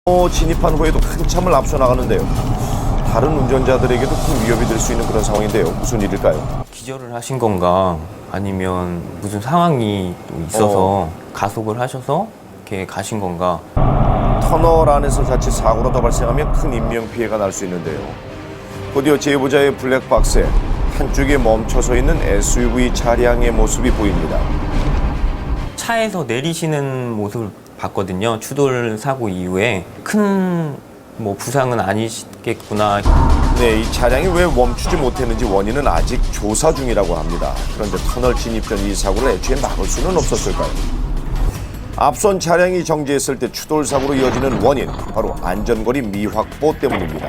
진입한 후에도 한참을 앞서 나가는데요. 다른 운전자들에게도 큰 위협이 될 수 있는 그런 상황인데요. 무슨 일일까요? 기절을 하신 건가 아니면 무슨 상황이 또 있어서 가속을 하셔서 이렇게 가신 건가. 터널 안에서 자칫 사고가 더 발생하면 큰 인명피해가 날 수 있는데요. 곧이어 제보자의 블랙박스에 한쪽에 멈춰서 있는 SUV 차량의 모습이 보입니다. 차에서 내리시는 모습을 봤거든요. 추돌 사고 이후에 큰 부상은 아니시겠구나. 네, 이 차량이 왜 멈추지 못했는지 원인은 아직 조사 중이라고 합니다. 그런데 터널 진입 전 이 사고를 애초에 막을 수는 없었을까요? 앞선 차량이 정지했을 때 추돌 사고로 이어지는 원인, 바로 안전거리 미확보 때문입니다.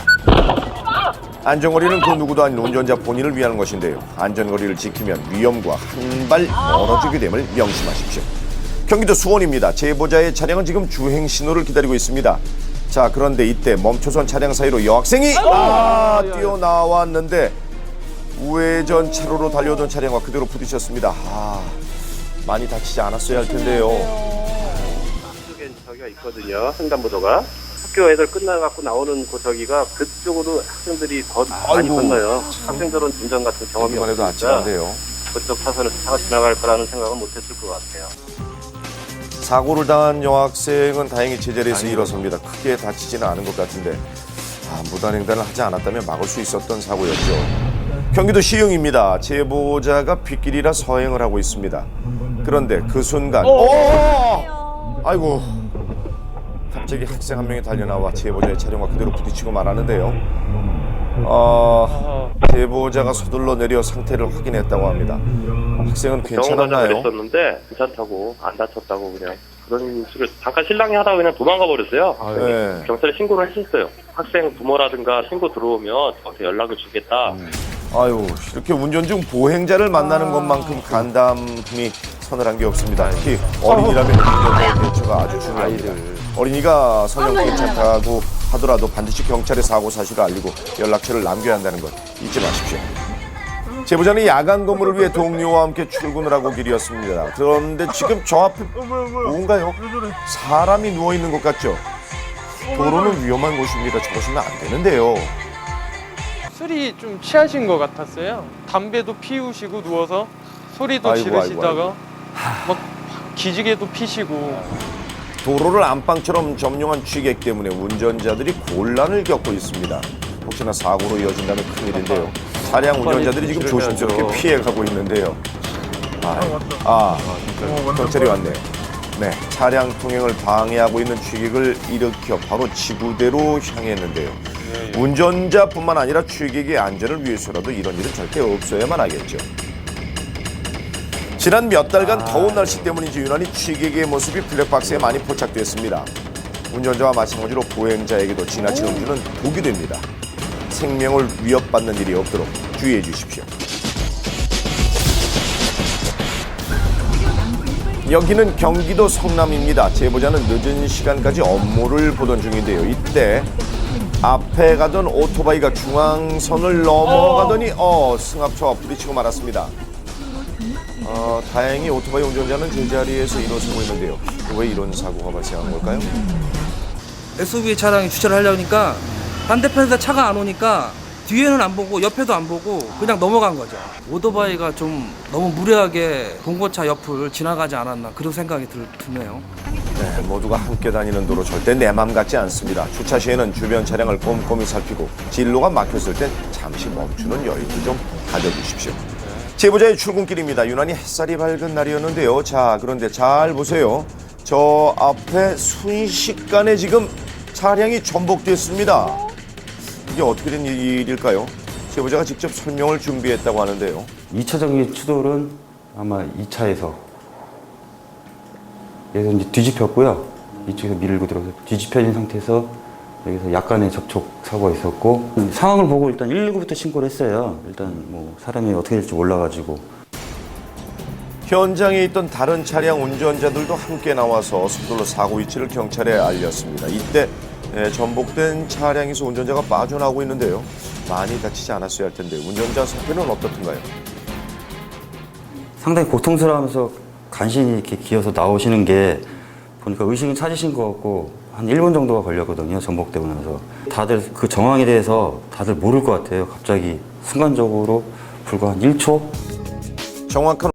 안전거리는 그 누구도 아닌 운전자 본인을 위한 것인데요. 안전거리를 지키면 위험과 한 발 멀어지게 됨을 명심하십시오. 경기도 수원입니다. 제보자의 차량은 지금 주행 신호를 기다리고 있습니다. 자, 그런데 이때 멈춰선 차량 사이로 여학생이 뛰어나왔는데 우회전 차로로 달려오던 차량과 그대로 부딪혔습니다. 많이 다치지 않았어야 할 텐데요. 쪽에 저기가 있거든요. 횡단보도가. 학교 애들 끝나갖고 나오는 저기가 그쪽으로 학생들이 더 많이 건너요. 학생들은 운전 같은 경험이 이번에도 없으니까 아찔한데요. 그쪽 차선에서 차가 지나갈 거라는 생각은 못했을 것 같아요. 사고를 당한 여학생은 다행히 제자리에서 일어섭니다. 크게 다치지는 않은 것 같은데 무단횡단을 하지 않았다면 막을 수 있었던 사고였죠. 경기도 시흥입니다. 제보자가 빗길이라 서행을 하고 있습니다. 그런데 그 순간 아이고, 갑자기 학생 한 명이 달려나와 제보자의 차량과 그대로 부딪히고 말하는데요. 제보자가 서둘러 내려 상태를 확인했다고 합니다. 학생은 괜찮았나요? 그랬었는데 괜찮다고 안 다쳤다고 그냥 그런 식으로 잠깐 실랑이 하다가 그냥 도망가 버렸어요. 네. 경찰에 신고를 했었어요. 학생 부모라든가 신고 들어오면 저한테 연락을 주겠다. 아유, 이렇게 운전 중 보행자를 만나는 것만큼 간담이 서늘한 게 없습니다. 특히 어린이라면 운전자의 대처가 아주 중요합니다. 어린이가 설령 괜찮다고 하더라도 반드시 경찰에 사고 사실을 알리고 연락처를 남겨야 한다는 것 잊지 마십시오. 제보자는 야간 근무를 위해 동료와 함께 출근을 하고 길이었습니다. 그런데 지금 저 앞에 뭔가요? 사람이 누워있는 것 같죠? 도로는 위험한 곳입니다. 저러시면 안 되는데요. 술이 좀 취하신 것 같았어요. 담배도 피우시고 누워서 소리도 지르시다가 막 기지개도 피시고. 도로를 안방처럼 점령한 취객 때문에 운전자들이 곤란을 겪고 있습니다. 혹시나 사고로 이어진다면 큰일인데요. 차량 운전자들이 지금 조심스럽게 피해가고 있는데요. 경찰이 왔네요. 네, 차량 통행을 방해하고 있는 취객을 일으켜 바로 지구대로 향했는데요. 운전자뿐만 아니라 취객의 안전을 위해서라도 이런 일은 절대 없어야만 하겠죠. 지난 몇 달간 더운 날씨 때문인지 유난히 취객의 모습이 블랙박스에 많이 포착됐습니다. 운전자와 마찬가지로 보행자에게도 지나친 음주는 독이 됩니다. 생명을 위협받는 일이 없도록 주의해 주십시오. 여기는 경기도 성남입니다. 제보자는 늦은 시간까지 업무를 보던 중인데요. 이때 앞에 가던 오토바이가 중앙선을 넘어가더니 승합차와 부딪히고 말았습니다. 다행히 오토바이 운전자는 제자리에서 일어서고 있는데요. 왜 이런 사고가 발생한 걸까요? SUV 차량이 주차를 하려니까 반대편에서 차가 안 오니까 뒤에는 안 보고 옆에도 안 보고 그냥 넘어간 거죠. 오토바이가 좀 너무 무례하게 봉고차 옆을 지나가지 않았나 그런 생각이 드네요. 네, 모두가 함께 다니는 도로 절대 내 맘 같지 않습니다. 주차 시에는 주변 차량을 꼼꼼히 살피고 진로가 막혔을 땐 잠시 멈추는 여유도 좀 가져주십시오. 제보자의 출근길입니다. 유난히 햇살이 밝은 날이었는데요. 자, 그런데 잘 보세요. 저 앞에 순식간에 지금 차량이 전복됐습니다. 이게 어떻게 된 일일까요? 제보자가 직접 설명을 준비했다고 하는데요. 2차적인 추돌은 아마 2차에서 여기서 이제 뒤집혔고요. 이쪽에서 밀고 들어서 뒤집혀진 상태에서 여기서 약간의 접촉 사고가 있었고 상황을 보고 일단 119부터 신고를 했어요. 일단 사람이 어떻게 될지 몰라가지고. 현장에 있던 다른 차량 운전자들도 함께 나와서 서둘러 사고 위치를 경찰에 알렸습니다. 이때 전복된 차량에서 운전자가 빠져나오고 있는데요. 많이 다치지 않았어야 할 텐데 운전자 상태는 어떻던가요? 상당히 고통스러워하면서 간신히 이렇게 기어서 나오시는 게 보니까 의식은 찾으신 것 같고 한 1분 정도가 걸렸거든요. 전복되고 나서. 다들 그 정황에 대해서 다들 모를 것 같아요. 갑자기 순간적으로 불과 한 1초? 정확한